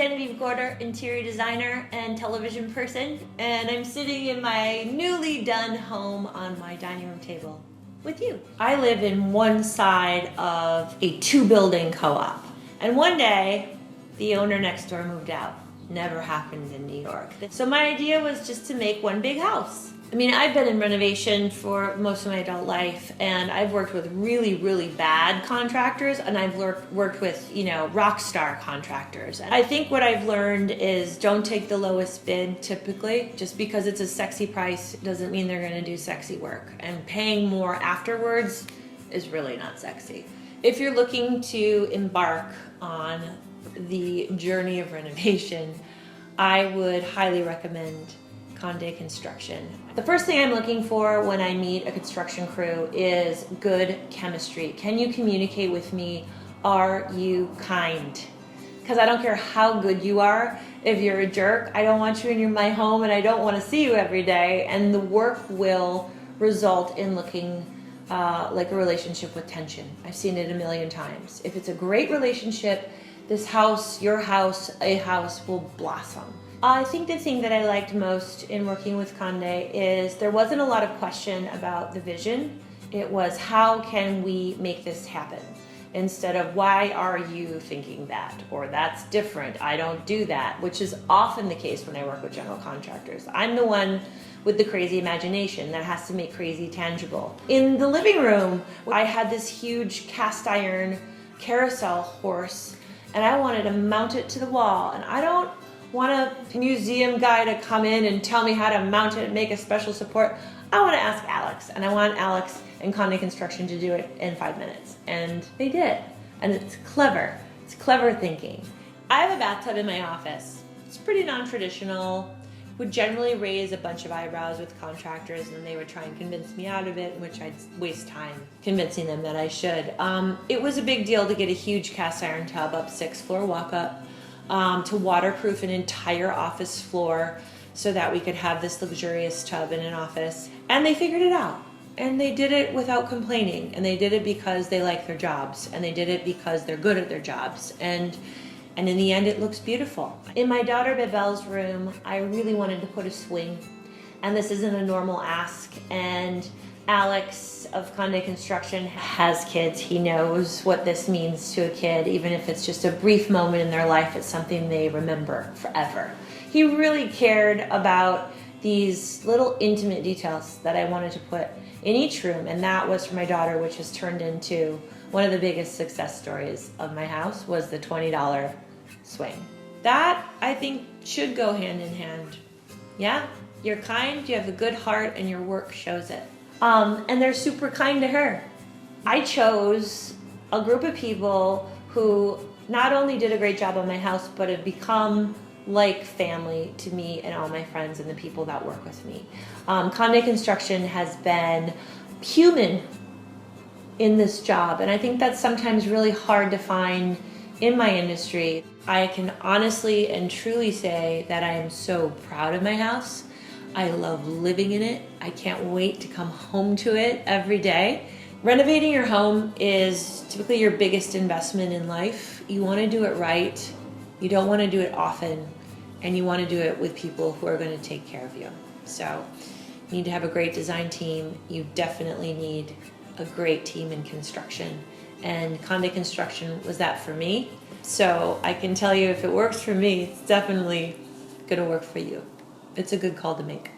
Genevieve, interior designer and television person, and I'm sitting in my newly done home on my dining room table with you. I live in one side of a 2-building co-op, and one day the owner next door moved out. Never happened in New York. So my idea was just to make one big house. I mean, I've been in renovation for most of my adult life, and I've worked with really, really bad contractors, and I've worked with, rock star contractors. And I think what I've learned is don't take the lowest bid typically. Just because it's a sexy price doesn't mean they're gonna do sexy work. And paying more afterwards is really not sexy. If you're looking to embark on the journey of renovation, I would highly recommend Conde Construction. The first thing I'm looking for when I meet a construction crew is good chemistry. Can you communicate with me? Are you kind? Because I don't care how good you are. If you're a jerk, I don't want you in my home, and I don't want to see you every day, and the work will result in looking like a relationship with tension. I've seen it a million times. If it's a great relationship, this house, your house, a house will blossom. I think the thing that I liked most in working with Conde is there wasn't a lot of question about the vision. It was, how can we make this happen? Instead of, why are you thinking that? Or that's different, I don't do that, which is often the case when I work with general contractors. I'm the one with the crazy imagination that has to make crazy tangible. In the living room, I had this huge cast iron carousel horse, and I wanted to mount it to the wall, and I don't want a museum guy to come in and tell me how to mount it and make a special support. I want to ask Alex, and I want Alex and Conde Construction to do it in 5 minutes. And they did. And it's clever. It's clever thinking. I have a bathtub in my office. It's pretty non-traditional. Would generally raise a bunch of eyebrows with contractors, and they would try and convince me out of it, in which I'd waste time convincing them that I should. It was a big deal to get a huge cast iron tub up 6th floor walk up, to waterproof an entire office floor so that we could have this luxurious tub in an office. And they figured it out. And they did it without complaining. And they did it because they like their jobs. And they did it because they're good at their jobs. And in the end, it looks beautiful. In my daughter Bebel's room, I really wanted to put a swing. And this isn't a normal ask. And Alex of Conde Construction has kids. He knows what this means to a kid. Even if it's just a brief moment in their life, it's something they remember forever. He really cared about these little intimate details that I wanted to put in each room, and that was for my daughter, which has turned into one of the biggest success stories of my house, was the $20 swing. That, I think, should go hand in hand. Yeah, you're kind, you have a good heart, and your work shows it. And they're super kind to her. I chose a group of people who not only did a great job on my house, but have become like family to me and all my friends and the people that work with me. Conde Construction has been human in this job, and I think that's sometimes really hard to find in my industry. I can honestly and truly say that I am so proud of my house. I love living in it. I can't wait to come home to it every day. Renovating your home is typically your biggest investment in life. You want to do it right. You don't want to do it often, and you want to do it with people who are going to take care of you. So you need to have a great design team. You definitely need a great team in construction. And Conde Construction was that for me. So I can tell you, if it works for me, it's definitely going to work for you. It's a good call to make.